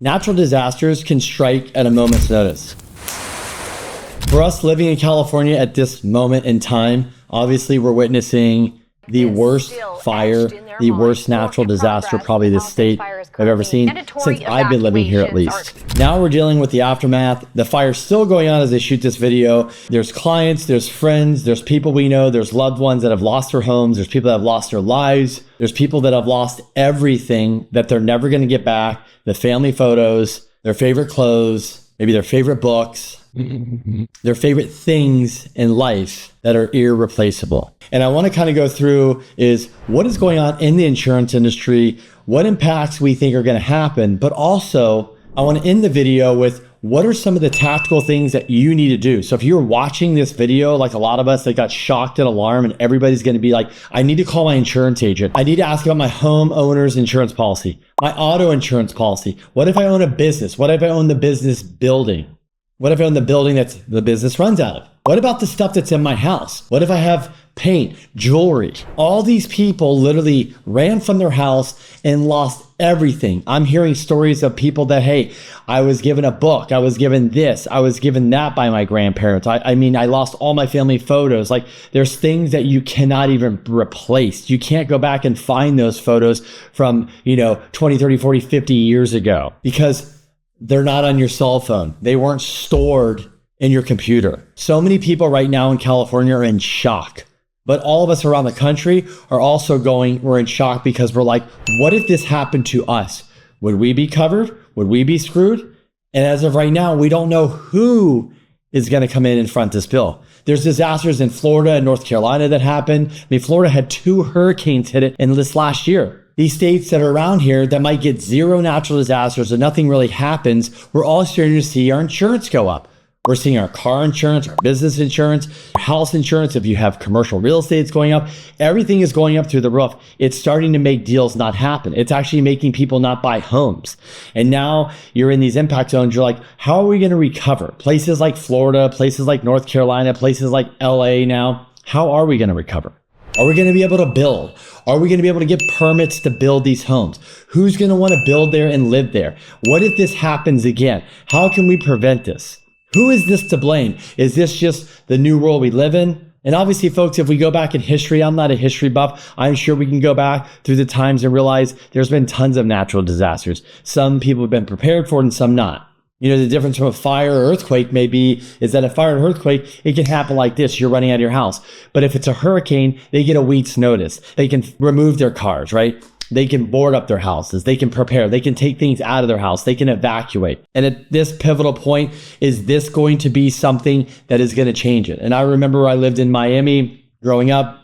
Natural disasters can strike at a moment's notice. For us living in California at this moment in time, obviously we're witnessing the worst fire, the worst natural disaster probably the state I've ever seen since I've been living here at least. Now we're dealing with the aftermath. The fire's still going on as I shoot this video. There's clients, there's friends, there's people we know, there's loved ones that have lost their homes, there's people that have lost their lives, there's people that have lost everything that they're never going to get back, the family photos, their favorite clothes, maybe their favorite books, their favorite things in life that are irreplaceable. And I want to kind of go through is what is going on in the insurance industry, what impacts we think are going to happen, but also I want to end the video with what are some of the tactical things that you need to do. So if you're watching this video, like a lot of us that got shocked and alarmed, and everybody's going to be like, I need to call my insurance agent. I need to ask about my homeowner's insurance policy, my auto insurance policy. What if I own a business? What if I own the business building? What if I own the building that the business runs out of? What about the stuff that's in my house? What if I have paint, jewelry? All these people literally ran from their house and lost everything. I'm hearing stories of people that, hey, I was given a book, I was given this, I was given that by my grandparents. I mean, I lost all my family photos. Like, there's things that you cannot even replace. You can't go back and find those photos from, 20, 30, 40, 50 years ago because they're not on your cell phone. They weren't stored in your computer. So many people right now in California are in shock. But all of us around the country are also we're in shock because we're like, what if this happened to us? Would we be covered? Would we be screwed? And as of right now, we don't know who is going to come in and front this bill. There's disasters in Florida and North Carolina that happened. I mean, Florida had 2 hurricanes hit it in this last year. These states that are around here that might get 0 natural disasters and nothing really happens, we're all starting to see our insurance go up. We're seeing our car insurance, our business insurance, house insurance. If you have commercial real estate, it's going up. Everything is going up through the roof. It's starting to make deals not happen. It's actually making people not buy homes. And now you're in these impact zones. You're like, how are we going to recover? Places like Florida, places like North Carolina, places like LA now, how are we going to recover? Are we going to be able to build? Are we going to be able to get permits to build these homes? Who's going to want to build there and live there? What if this happens again? How can we prevent this? Who is this to blame? Is this just the new world we live in? And obviously, folks, if we go back in history, I'm not a history buff. I'm sure we can go back through the times and realize there's been tons of natural disasters. Some people have been prepared for it and some not. The difference from a fire or earthquake is that a fire or earthquake, it can happen like this. You're running out of your house. But if it's a hurricane, they get a week's notice. They can remove their cars, right? They can board up their houses. They can prepare. They can take things out of their house. They can evacuate. And at this pivotal point, is this going to be something that is going to change it? And I remember I lived in Miami growing up,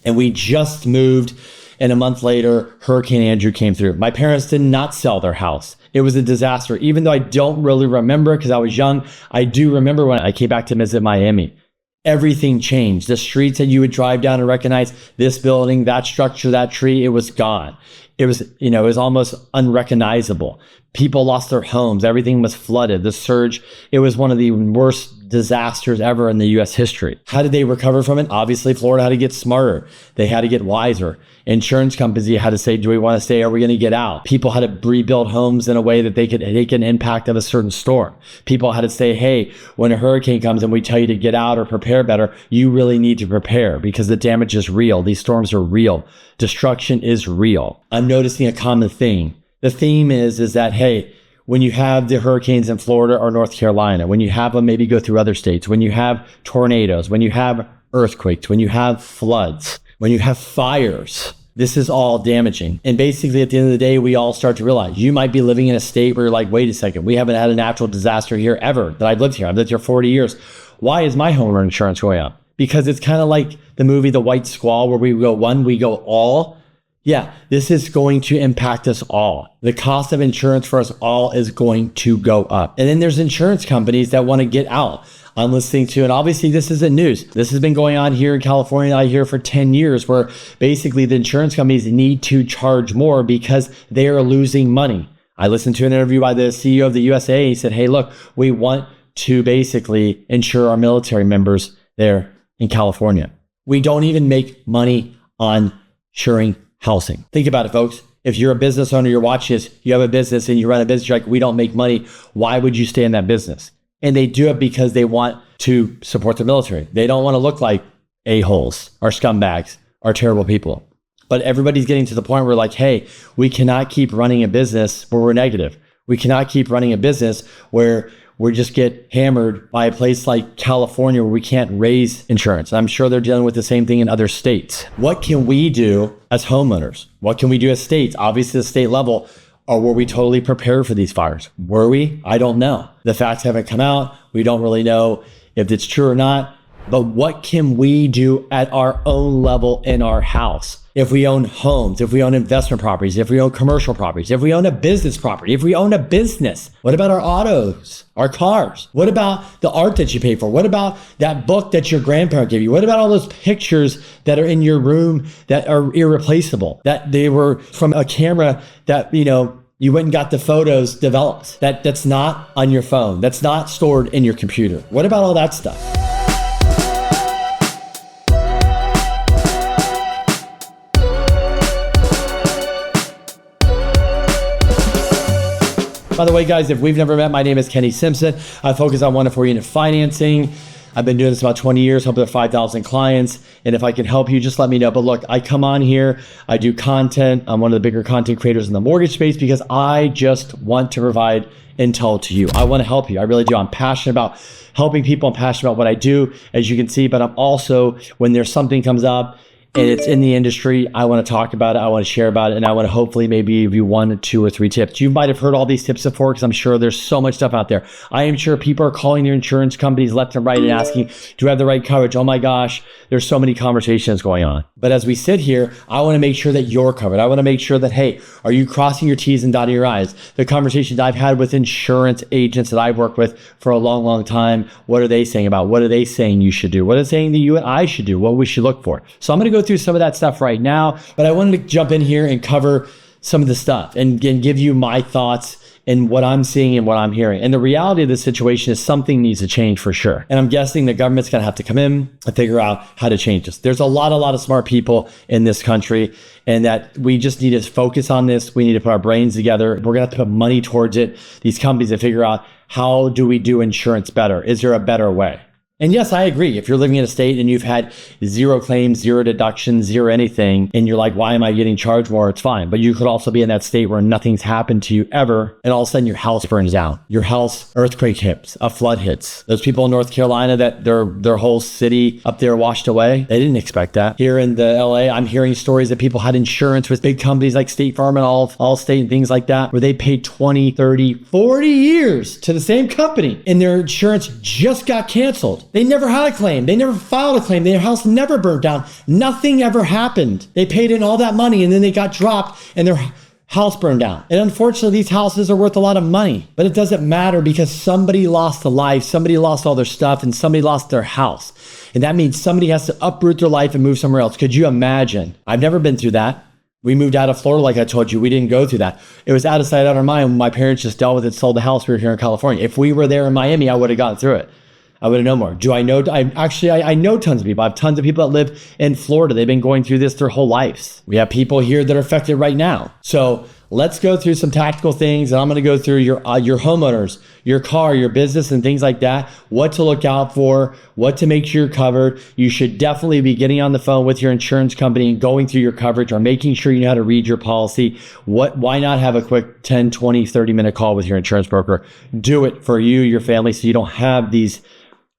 and we just moved. And a month later, Hurricane Andrew came through. My parents did not sell their house. It was a disaster. Even though I don't really remember because I was young, I do remember when I came back to visit Miami. Everything changed. The streets that you would drive down and recognize, this building, that structure, that tree, it was gone. It was, it was almost unrecognizable. People lost their homes. Everything was flooded. The surge, it was one of the worst disasters ever in the U.S. history. How did they recover from it? Obviously, Florida had to get smarter. They had to get wiser. Insurance companies had to say, do we want to stay? Are we going to get out? People had to rebuild homes in a way that they could take an impact of a certain storm. People had to say, hey, when a hurricane comes and we tell you to get out or prepare better, you really need to prepare because the damage is real. These storms are real. Destruction is real. I'm noticing a common thing. The theme is that, hey, when you have the hurricanes in Florida or North Carolina, when you have them maybe go through other states, when you have tornadoes, when you have earthquakes, when you have floods, when you have fires, this is all damaging. And basically at the end of the day, we all start to realize you might be living in a state where you're like, wait a second, we haven't had a natural disaster here ever that I've lived here. I've lived here 40 years. Why is my homeowner insurance going up? Because it's kind of like the movie The White Squall where we go one, we go all. Yeah, this is going to impact us all. The cost of insurance for us all is going to go up. And then there's insurance companies that want to get out. I'm listening to, and obviously this isn't news. This has been going on here in California, I hear, for 10 years, where basically the insurance companies need to charge more because they are losing money. I listened to an interview by the CEO of the USA. He said, hey, look, we want to basically insure our military members there in California. We don't even make money on insuring housing. Think about it, folks. If you're a business owner, you're watching this, you have a business and you run a business, you're like, we don't make money. Why would you stay in that business? And they do it because they want to support the military. They don't want to look like a-holes or scumbags or terrible people. But everybody's getting to the point where like, hey, we cannot keep running a business where we're negative. We cannot keep running a business where we just get hammered by a place like California where we can't raise insurance. I'm sure they're dealing with the same thing in other states. What can we do as homeowners? What can we do as states? Obviously, the state level, or were we totally prepared for these fires? Were we? I don't know. The facts haven't come out. We don't really know if it's true or not. But what can we do at our own level in our house? If we own homes, if we own investment properties, if we own commercial properties, if we own a business property, if we own a business, what about our autos, our cars? What about the art that you pay for? What about that book that your grandparent gave you? What about all those pictures that are in your room that are irreplaceable, that they were from a camera that, you went and got the photos developed, that's not on your phone, that's not stored in your computer? What about all that stuff? By the way, guys, if we've never met, my name is Kenny Simpson. I focus on 1-4 unit financing. I've been doing this about 20 years, helping 5,000 clients. And if I can help you, just let me know. But look, I come on here, I do content. I'm one of the bigger content creators in the mortgage space because I just want to provide intel to you. I want to help you. I really do. I'm passionate about helping people. I'm passionate about what I do, as you can see. But I'm also, when there's something comes up, and it's in the industry, I want to talk about it, I want to share about it, and I want to hopefully maybe give you 1, 2, or 3 tips. You might have heard all these tips before because I'm sure there's so much stuff out there. I am sure people are calling their insurance companies left and right and asking, do I have the right coverage? Oh my gosh, there's so many conversations going on. But as we sit here, I want to make sure that you're covered. I want to make sure that, hey, are you crossing your T's and dotting your I's? The conversations I've had with insurance agents that I've worked with for a long, long time, what are they saying about? What are they saying you should do? What are they saying that you and I should do? What we should look for? So I'm going to go through some of that stuff right now, but I wanted to jump in here and cover some of the stuff and give you my thoughts and what I'm seeing and what I'm hearing. And the reality of the situation is something needs to change for sure. And I'm guessing the government's going to have to come in and figure out how to change this. There's a lot of smart people in this country, and that we just need to focus on this. We need to put our brains together. We're going to have to put money towards it. These companies to figure out, how do we do insurance better? Is there a better way? And yes, I agree. If you're living in a state and you've had 0 claims, 0 deductions, 0 anything, and you're like, why am I getting charged more? It's fine. But you could also be in that state where nothing's happened to you ever, and all of a sudden your house burns down. Your house, earthquake hits, a flood hits. Those people in North Carolina that their whole city up there washed away, they didn't expect that. Here in the LA, I'm hearing stories that people had insurance with big companies like State Farm and Allstate and things like that, where they paid 20, 30, 40 years to the same company, and their insurance just got canceled. They never had a claim. They never filed a claim. Their house never burned down. Nothing ever happened. They paid in all that money and then they got dropped and their house burned down. And unfortunately, these houses are worth a lot of money, but it doesn't matter because somebody lost a life, somebody lost all their stuff, and somebody lost their house. And that means somebody has to uproot their life and move somewhere else. Could you imagine? I've never been through that. We moved out of Florida, like I told you. We didn't go through that. It was out of sight, out of mind. My parents just dealt with it, sold the house. We were here in California. If we were there in Miami, I would have gotten through it. I would have known more. Do I know? I know tons of people. I have tons of people that live in Florida. They've been going through this their whole lives. We have people here that are affected right now. So let's go through some tactical things. And I'm going to go through your homeowners, your car, your business, and things like that. What to look out for, what to make sure you're covered. You should definitely be getting on the phone with your insurance company and going through your coverage, or making sure you know how to read your policy. Why not have a quick 10, 20, 30-minute call with your insurance broker? Do it for you, your family, so you don't have these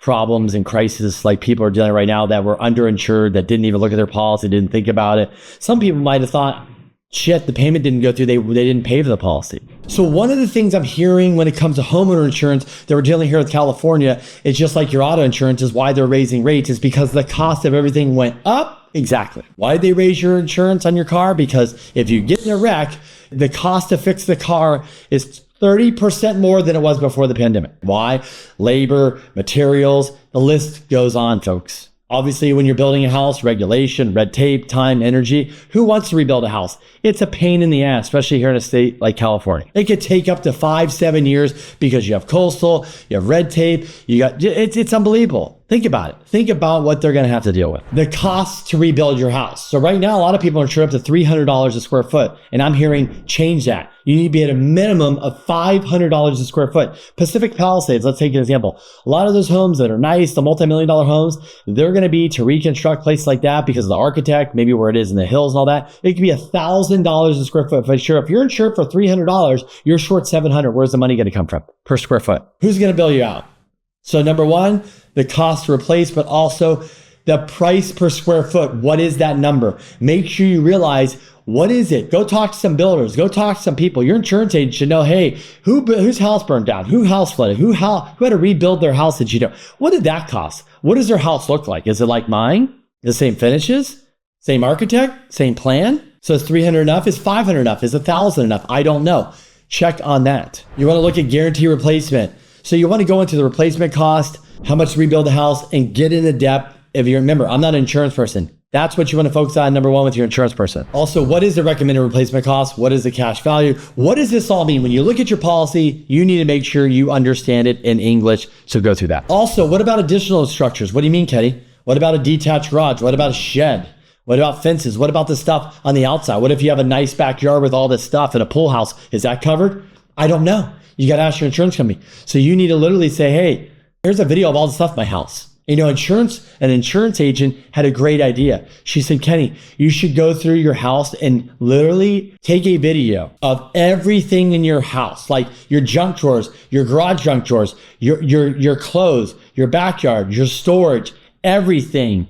problems and crises like people are dealing right now that were underinsured, that didn't even look at their policy, didn't think about it. Some people might have thought, shit, the payment didn't go through, they didn't pay for the policy. So one of the things I'm hearing when it comes to homeowner insurance that we're dealing here with California, is just like your auto insurance, is why they're raising rates, is because the cost of everything went up. Exactly. Why did they raise your insurance on your car? Because if you get in a wreck, the cost to fix the car is 30% more than it was before the pandemic. Why? Labor, materials, the list goes on, folks. Obviously, when you're building a house, regulation, red tape, time, energy. Who wants to rebuild a house? It's a pain in the ass, especially here in a state like California. It could take up to 5-7 years because you have coastal, you have red tape, it's unbelievable. Think about it. Think about what they're going to have to deal with. The cost to rebuild your house. So right now, a lot of people are insured up to $300 a square foot. And I'm hearing change that. You need to be at a minimum of $500 a square foot. Pacific Palisades, let's take an example. A lot of those homes that are nice, the multi-million-dollar homes, they're going to be to reconstruct places like that because of the architect, maybe where it is in the hills and all that. It could be $1,000 a square foot. But sure, if you're insured for $300, you're short $700. Where's the money going to come from per square foot? Who's going to bill you out? So number one, the cost to replace, but also the price per square foot. What is that number? Make sure you realize, what is it? Go talk to some builders. Go talk to some people. Your insurance agent should know, hey, whose house burned down? Who house flooded? Who had to rebuild their house that you know? What did that cost? What does their house look like? Is it like mine? The same finishes? Same architect? Same plan? So is 300 enough? Is 500 enough? Is 1,000 enough? I don't know. Check on that. You want to look at guarantee replacement. So you want to go into the replacement cost, how much to rebuild the house, and get into depth. If you remember, I'm not an insurance person. That's what you want to focus on, number one, with your insurance person. Also, what is the recommended replacement cost? What is the cash value? What does this all mean? When you look at your policy, you need to make sure you understand it in English. So go through that. Also, what about additional structures? What do you mean, Kenny? What about a detached garage? What about a shed? What about fences? What about the stuff on the outside? What if you have a nice backyard with all this stuff and a pool house? Is that covered? I don't know. You got to ask your insurance company. So you need to literally say, hey, here's a video of all the stuff in my house. You know, an insurance agent had a great idea. She said, Kenny, you should go through your house and literally take a video of everything in your house, like your junk drawers, your garage junk drawers, your clothes, your backyard, your storage, everything,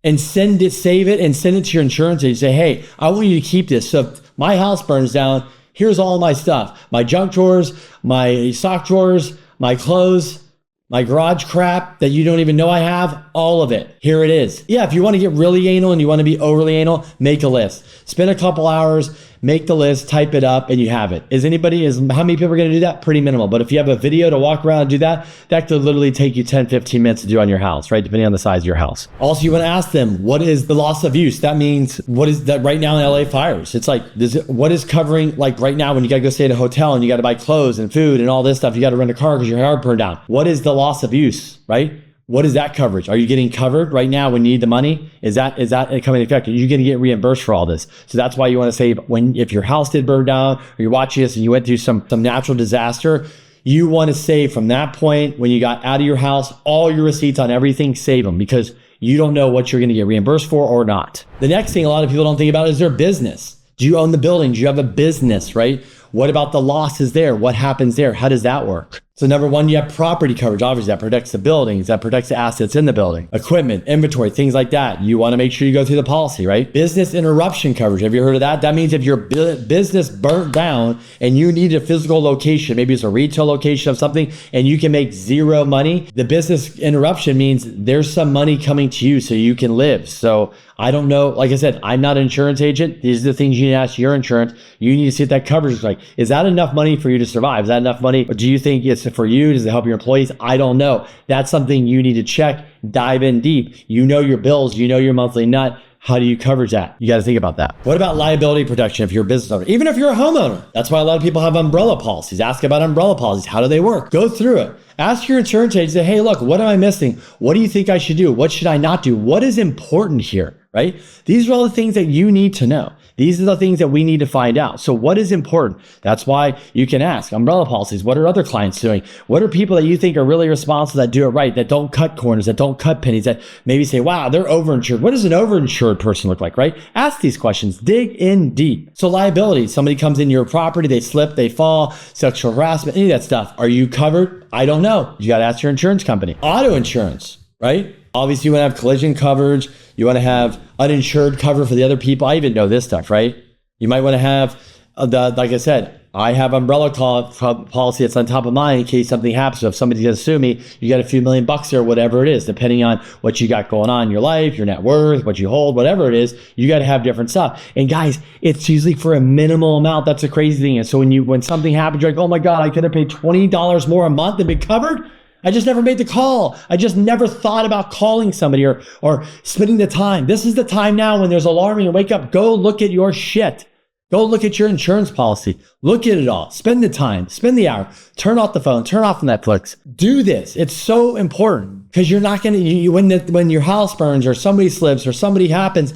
and save it and send it to your insurance agent. Say, hey, I want you to keep this. So if my house burns down, here's all my stuff, my junk drawers, my sock drawers, my clothes, my garage crap that you don't even know I have, all of it. Here it is. Yeah, if you want to get really anal and you want to be overly anal, make a list. Spend a couple hours, make the list, type it up, and you have it. How many people are going to do that? Pretty minimal. But if you have a video to walk around and do that, that could literally take you 10, 15 minutes to do on your house, right? Depending on the size of your house. Also, you want to ask them, what is the loss of use? That means, what is that right now in LA fires? It's like, what is covering, like right now when you got to go stay at a hotel and you got to buy clothes and food and all this stuff, you got to rent a car because your yard burned down. What is the loss of use, right? What is that coverage? Are you getting covered right now when you need the money? Is that coming into effect? Are you going to get reimbursed for all this? So that's why you want to save if your house did burn down or you're watching this and you went through some natural disaster, you want to save from that point when you got out of your house, all your receipts on everything, save them because you don't know what you're going to get reimbursed for or not. The next thing a lot of people don't think about is their business. Do you own the building? Do you have a business, right? What about the losses there? What happens there? How does that work? So number one, you have property coverage. Obviously, that protects the buildings, that protects the assets in the building, equipment, inventory, things like that. You want to make sure you go through the policy, right? Business interruption coverage. Have you heard of that? That means if your business burnt down and you need a physical location, maybe it's a retail location of something, and you can make zero money, the business interruption means there's some money coming to you so you can live. So I don't know. Like I said, I'm not an insurance agent. These are the things you need to ask your insurance. You need to see what that coverage is like. Is that enough money for you to survive? Is that enough money? Or do you think it's for you? Does it help your employees? I don't know. That's something you need to check, dive in deep. You know your bills, you know your monthly nut. How do you coverage that? You got to think about that. What about liability protection if you're a business owner? Even if you're a homeowner. That's why a lot of people have umbrella policies. Ask about umbrella policies. How do they work? Go through it. Ask your insurance agent, say, hey, look, what am I missing? What do you think I should do? What should I not do? What is important here, right? These are all the things that you need to know. These are the things that we need to find out. So what is important? That's why you can ask umbrella policies. What are other clients doing? What are people that you think are really responsible that do it right, that don't cut corners, that don't cut pennies, that maybe say, wow, they're overinsured. What does an overinsured person look like, right? Ask these questions. Dig in deep. So liability, somebody comes in your property, they slip, they fall, sexual harassment, any of that stuff. Are you covered? I don't know. You got to ask your insurance company. Auto insurance, right? Obviously, you want to have collision coverage. You want to have uninsured cover for the other people. I even know this stuff, right? You might want to have, like I said, I have umbrella policy that's on top of mine in case something happens. So if somebody's going to sue me, you got a few $1,000,000 bucks there, whatever it is, depending on what you got going on in your life, your net worth, what you hold, whatever it is, you got to have different stuff. And guys, it's usually for a minimal amount. That's the crazy thing. And so when something happens, you're like, oh my God, I could have paid $20 more a month and been covered. I just never made the call. I just never thought about calling somebody or spending the time. This is the time now when there's alarming and wake up, go look at your shit. Go look at your insurance policy. Look at it all. Spend the time, spend the hour, turn off the phone, turn off Netflix. Do this. It's so important because you're not going to, when your house burns or somebody slips or somebody happens,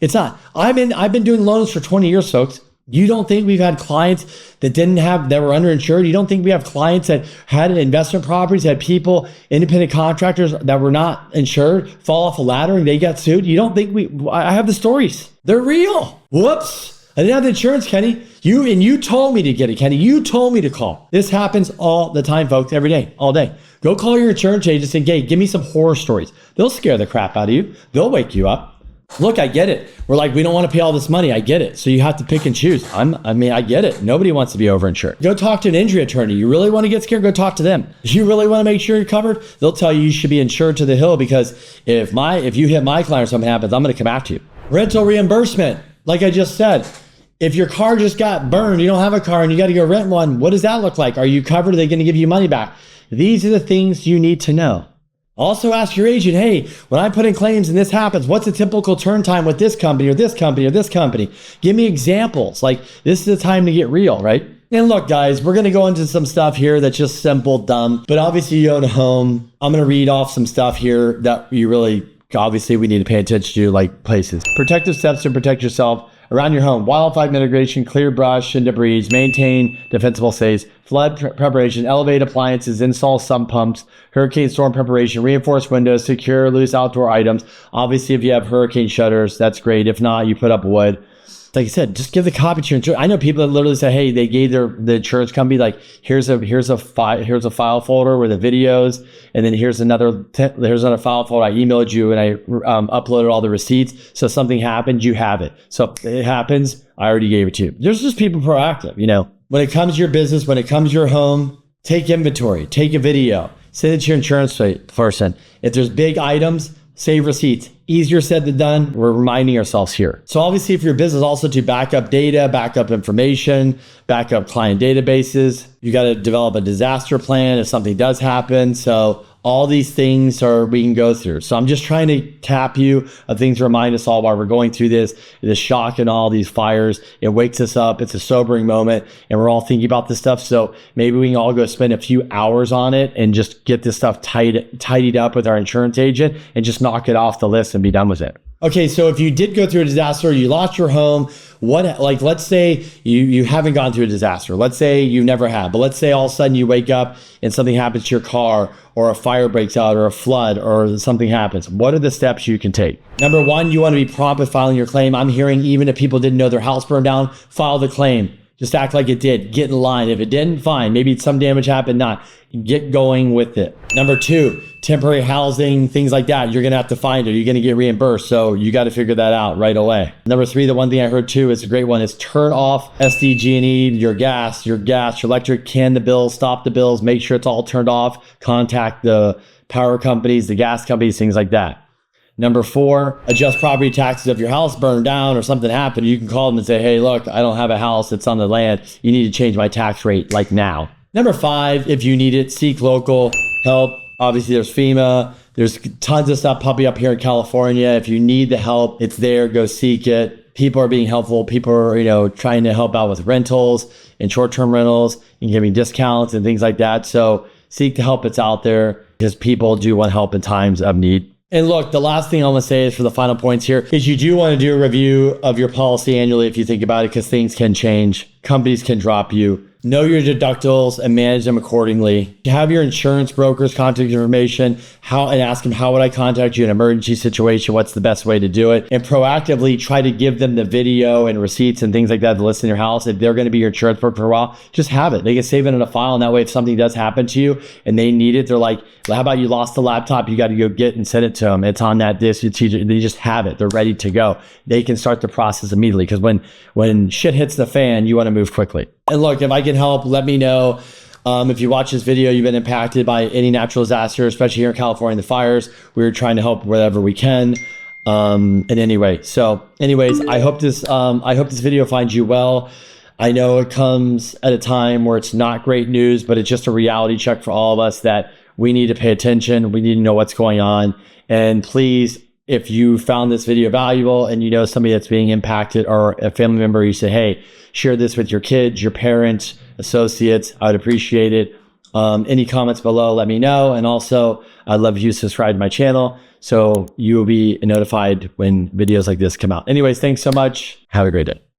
it's not. I've been doing loans for 20 years, folks. You don't think we've had clients that were underinsured? You don't think we have clients that had investment properties, had people, independent contractors that were not insured, fall off a ladder and they got sued? You don't think I have the stories. They're real. Whoops. I didn't have the insurance, Kenny. You told me to get it, Kenny. You told me to call. This happens all the time, folks, every day, all day. Go call your insurance agent and say, hey, give me some horror stories. They'll scare the crap out of you. They'll wake you up. Look, I get it. We're like, we don't want to pay all this money. I get it. So you have to pick and choose. I get it. Nobody wants to be overinsured. Go talk to an injury attorney. You really want to get scared? Go talk to them. If you really want to make sure you're covered, they'll tell you should be insured to the hill because if you hit my client or something happens, I'm going to come after you. Rental reimbursement. Like I just said, if your car just got burned, you don't have a car and you got to go rent one, what does that look like? Are you covered? Are they going to give you money back? These are the things you need to know. Also ask your agent, hey, when I put in claims and this happens, what's a typical turn time with this company or this company or this company? Give me examples. Like, this is the time to get real, right? And look, guys, we're going to go into some stuff here that's just simple, dumb, but obviously you own a home. I'm going to read off some stuff here that obviously we need to pay attention to, like places. Protective steps to protect yourself around your home: wildfire mitigation, clear brush and debris, maintain defensible safes, flood preparation, elevate appliances, install sump pumps, hurricane storm preparation, reinforce windows, secure loose outdoor items. Obviously, if you have hurricane shutters, that's great. If not, you put up wood. Like I said, just give the copy to your insurance. I know people that literally say, hey, they gave the insurance company, like, here's a file folder with the videos, and then here's another file folder. I emailed you and I uploaded all the receipts. So if something happened, you have it. So if it happens, I already gave it to you. There's just people proactive, When it comes to your business, when it comes to your home, take inventory, take a video, send it to your insurance person. If there's big items, save receipts. Easier said than done. We're reminding ourselves here. So obviously, for your business, also to back up data, back up information, back up client databases. You got to develop a disaster plan if something does happen. So all these things we can go through. So I'm just trying to tap you of things to remind us all while we're going through this shock and all these fires. It wakes us up. It's a sobering moment and we're all thinking about this stuff. So maybe we can all go spend a few hours on it and just get this stuff tidied up with our insurance agent and just knock it off the list and be done with it. Okay, so if you did go through a disaster, you lost your home, let's say you haven't gone through a disaster. Let's say you never have, but let's say all of a sudden you wake up and something happens to your car or a fire breaks out or a flood or something happens. What are the steps you can take? Number one, you want to be prompt with filing your claim. I'm hearing even if people didn't know their house burned down, file the claim. Just act like it did. Get in line. If it didn't, fine. Maybe some damage happened, not. Get going with it. Number two, temporary housing, things like that. You're going to have to find it. You're going to get reimbursed. So you got to figure that out right away. Number three, the one thing I heard too, is a great one, is turn off SDG&E, your gas, your electric, can the bills, stop the bills, make sure it's all turned off. Contact the power companies, the gas companies, things like that. Number four, adjust property taxes. If your house burned down or something happened, you can call them and say, hey, look, I don't have a house. It's on the land. You need to change my tax rate like now. Number five, if you need it, seek local help. Obviously, there's FEMA. There's tons of stuff popping up here in California. If you need the help, it's there. Go seek it. People are being helpful. People are, trying to help out with rentals and short-term rentals and giving discounts and things like that. So seek the help that's out there because people do want help in times of need. And look, the last thing I want to say is for the final points here is you do want to do a review of your policy annually if you think about it, because things can change. Companies can drop you. Know your deductibles and manage them accordingly. Have your insurance broker's contact information and ask them, how would I contact you in an emergency situation? What's the best way to do it? And proactively try to give them the video and receipts and things like that to list in your house. If they're going to be your insurance broker for a while, just have it. They can save it in a file. And that way, if something does happen to you and they need it, they're like, how about you lost the laptop? You got to go get and send it to them. It's on that disk. They just have it. They're ready to go. They can start the process immediately, because when shit hits the fan, you want to move quickly. And look, if I can help, let me know. If you watch this video, you've been impacted by any natural disaster, especially here in California, the fires. We're trying to help wherever we can. In any way. So anyways, I hope this video finds you well. I know it comes at a time where it's not great news, but it's just a reality check for all of us that we need to pay attention. We need to know what's going on. And please, If you found this video valuable and you know somebody that's being impacted or a family member, you say, hey, share this with your kids, your parents, associates. I would appreciate it. Any comments below, let me know. And also, I'd love you to subscribe to my channel so you will be notified when videos like this come out. Anyways, thanks so much. Have a great day.